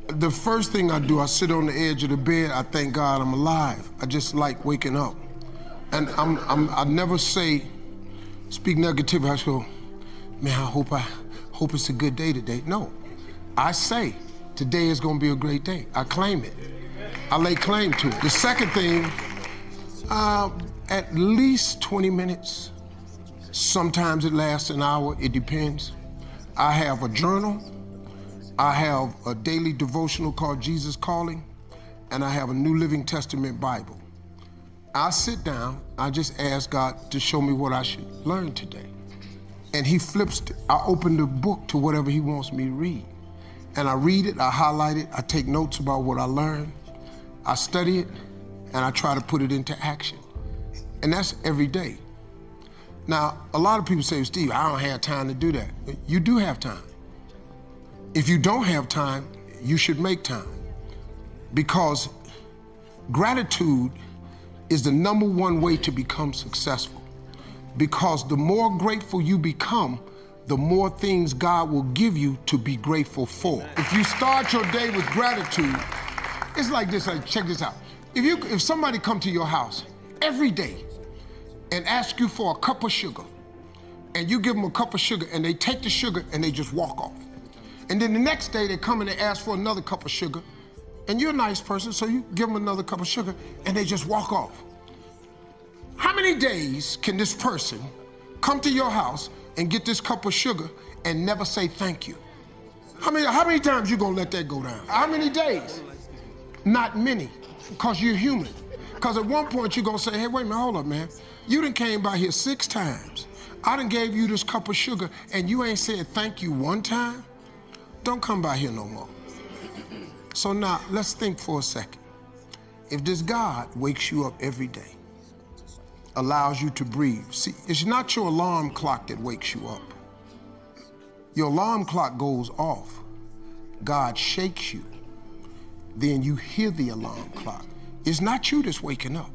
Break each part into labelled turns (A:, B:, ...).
A: The first thing I do, I sit on the edge of the bed, I thank God I'm alive. I just like waking up. And I never speak negativity. I just go, man, I hope it's a good day today. No, I say, today is gonna be a great day. I claim it. I lay claim to it. The second thing, at least 20 minutes. Sometimes it lasts an hour, it depends. I have a journal. I have a daily devotional called Jesus Calling, and I have a New Living Testament Bible. I sit down, I just ask God to show me what I should learn today. And he flips, I open the book to whatever he wants me to read. And I read it, I highlight it, I take notes about what I learned, I study it, and I try to put it into action. And that's every day. Now, a lot of people say, Steve, I don't have time to do that. You do have time. If you don't have time, you should make time. Because gratitude is the #1 way to become successful. Because the more grateful you become, the more things God will give you to be grateful for. If you start your day with gratitude, it's like this, check this out. If somebody come to your house every day and ask you for a cup of sugar, and you give them a cup of sugar and they take the sugar and they just walk off. And then the next day they come and they ask for another cup of sugar, and you're a nice person, so you give them another cup of sugar and they just walk off. How many days can this person come to your house and get this cup of sugar and never say thank you? How many times you gonna let that go down? How many days? Not many, because you're human. Because at one point you're gonna say, hey, wait a minute, hold up, man. You done came by here 6 times. I done gave you this cup of sugar and you ain't said thank you 1 time? Don't come by here no more. So now, let's think for a second. If this God wakes you up every day, allows you to breathe. See, it's not your alarm clock that wakes you up. Your alarm clock goes off. God shakes you. Then you hear the alarm clock. It's not you that's waking up.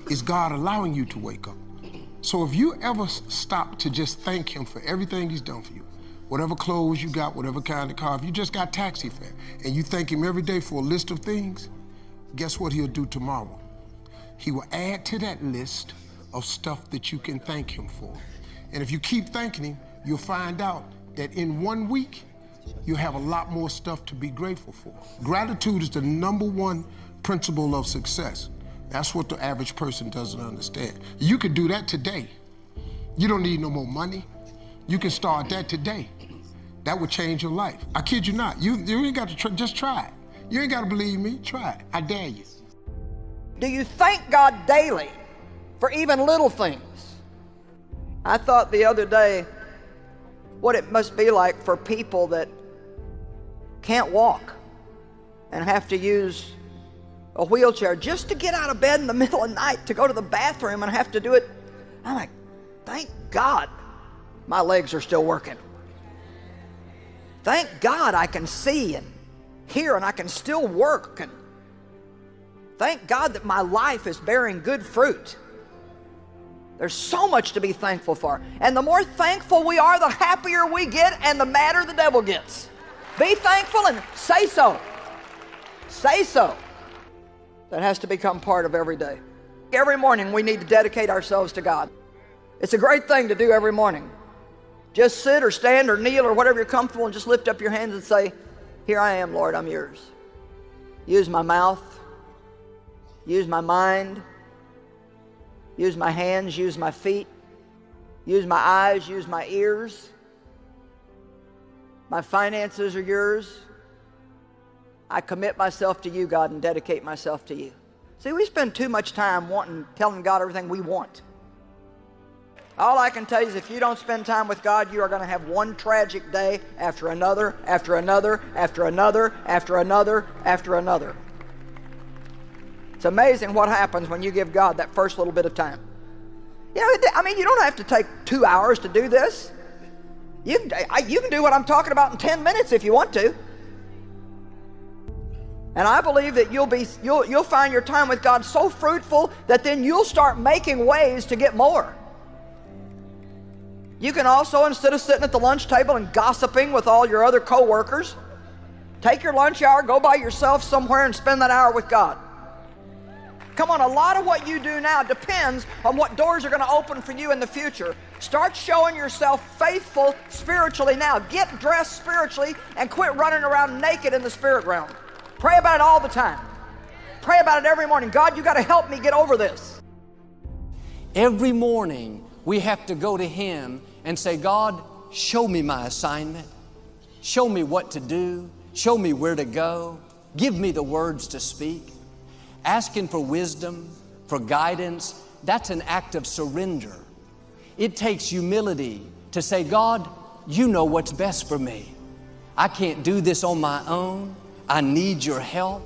A: It's God allowing you to wake up. So if you ever stop to just thank him for everything he's done for you, whatever clothes you got, whatever kind of car, if you just got taxi fare, and you thank him every day for a list of things, guess what he'll do tomorrow? He will add to that list of stuff that you can thank him for. And if you keep thanking him, you'll find out that in 1 week, you'll have a lot more stuff to be grateful for. Gratitude is the #1 principle of success. That's what the average person doesn't understand. You could do that today. You don't need no more money. You can start that today. That would change your life. I kid you not. You ain't got to just try it. You ain't got to believe me. Try it. I dare you.
B: Do you thank God daily for even little things? I thought the other day what it must be like for people that can't walk and have to use a wheelchair just to get out of bed in the middle of the night to go to the bathroom and have to do it. I'm like, thank God my legs are still working. Thank God I can see and hear and I can still work. And thank God that my life is bearing good fruit. There's so much to be thankful for. And the more thankful we are, the happier we get and the madder the devil gets. Be thankful and say so. Say so. That has to become part of every day. Every morning we need to dedicate ourselves to God. It's a great thing to do every morning. Just sit or stand or kneel or whatever you're comfortable and just lift up your hands and say, here I am, Lord, I'm yours. Use my mouth. Use my mind. Use my hands. Use my feet. Use my eyes. Use my ears. My finances are yours. I commit myself to you, God, and dedicate myself to you. See, we spend too much time telling God everything we want. All I can tell you is if you don't spend time with God, you are going to have one tragic day after another, after another, after another, after another, after another. It's amazing what happens when you give God that first little bit of time. You know, I mean, you don't have to take 2 hours to do this. You can do what I'm talking about in 10 minutes if you want to. And I believe that you'll find your time with God so fruitful that then you'll start making ways to get more. You can also, instead of sitting at the lunch table and gossiping with all your other co-workers, Take your lunch hour, go by yourself somewhere and spend that hour with God. Come on, a lot of what you do now depends on what doors are going to open for you in the future. Start showing yourself faithful spiritually now. Get dressed spiritually and quit running around naked in the spirit realm. Pray about it all the time. Pray about it every morning. God, you got to help me get over this.
C: Every morning we have to go to Him and say, God, show me my assignment. Show me what to do. Show me where to go. Give me the words to speak. Asking for wisdom, for guidance, that's an act of surrender. It takes humility to say, God, you know what's best for me. I can't do this on my own. I need your help.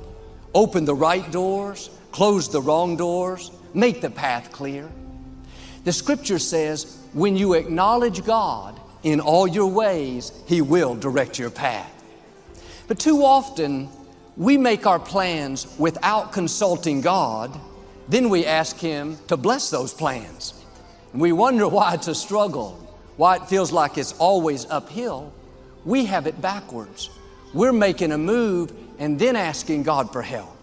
C: Open the right doors, close the wrong doors, make the path clear. The scripture says, when you acknowledge God in all your ways, He will direct your path. But too often, we make our plans without consulting God, then we ask Him to bless those plans. And we wonder why it's a struggle, why it feels like it's always uphill. We have it backwards. We're making a move and then asking God for help.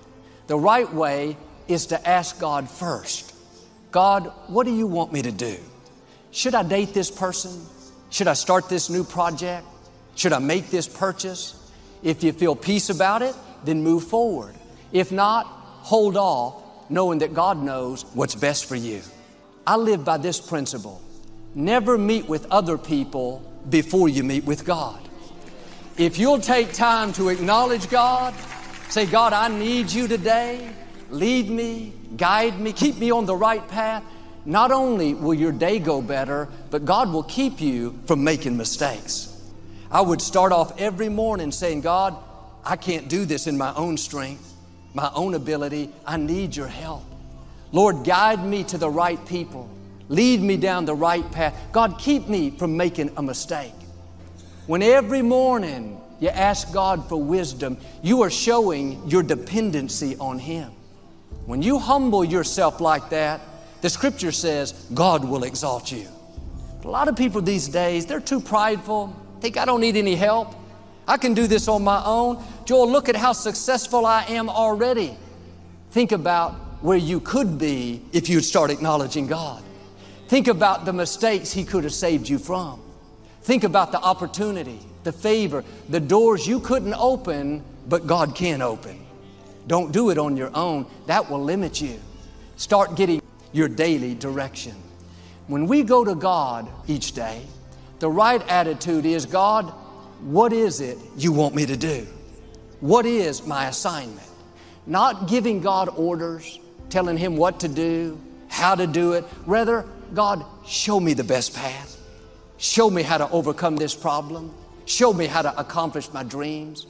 C: The right way is to ask God first. God, what do you want me to do? Should I date this person? Should I start this new project? Should I make this purchase? If you feel peace about it, then move forward. If not, hold off, knowing that God knows what's best for you. I live by this principle. Never meet with other people before you meet with God. If you'll take time to acknowledge God, say, God, I need you today. Lead me, guide me, keep me on the right path. Not only will your day go better, but God will keep you from making mistakes. I would start off every morning saying, God, I can't do this in my own strength, my own ability. I need your help. Lord, guide me to the right people. Lead me down the right path. God, keep me from making a mistake. When every morning you ask God for wisdom, you are showing your dependency on Him. When you humble yourself like that, the scripture says God will exalt you. A lot of people these days, they're too prideful, think I don't need any help. I can do this on my own. Joel, look at how successful I am already. Think about where you could be if you'd start acknowledging God. Think about the mistakes He could have saved you from. Think about the opportunity, the favor, the doors you couldn't open, but God can open. Don't do it on your own. That will limit you. Start getting your daily direction. When we go to God each day, the right attitude is, God, what is it you want me to do? What is my assignment? Not giving God orders, telling Him what to do, how to do it. Rather, God, show me the best path. Show me how to overcome this problem. Show me how to accomplish my dreams.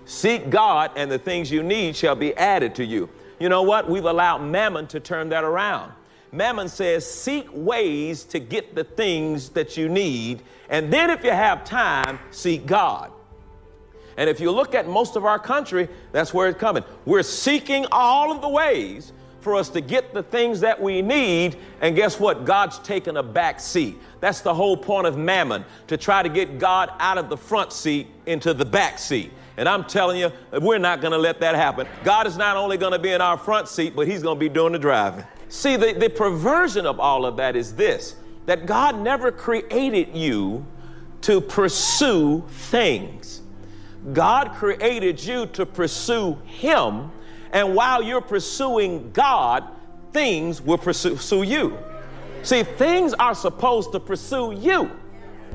D: Seek God, and the things you need shall be added to you. You know what? We've allowed Mammon to turn that around. Mammon says, seek ways to get the things that you need, and then if you have time, seek God. And if you look at most of our country, that's where it's coming. We're seeking all of the ways for us to get the things that we need, and guess what? God's taken a back seat. That's the whole point of Mammon, to try to get God out of the front seat into the back seat. And I'm telling you, we're not going to let that happen. God is not only going to be in our front seat, but He's going to be doing the driving. See, the perversion of all of that is this, that God never created you to pursue things. God created you to pursue Him, and while you're pursuing God, things will pursue you. See, things are supposed to pursue you.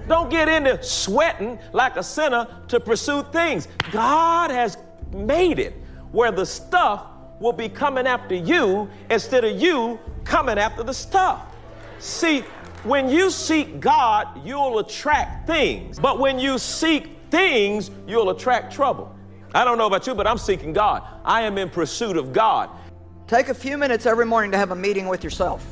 D: Don't get into sweating like a sinner to pursue things. God has made it where the stuff will be coming after you instead of you coming after the stuff. See, when you seek God, you'll attract things. But when you seek things, you'll attract trouble. I don't know about you, but I'm seeking God. I am in pursuit of God.
B: Take a few minutes every morning to have a meeting with yourself.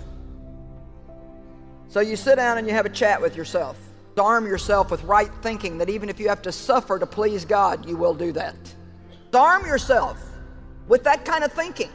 B: So you sit down and you have a chat with yourself. Arm yourself with right thinking that even if you have to suffer to please God, you will do that. Arm yourself with that kind of thinking.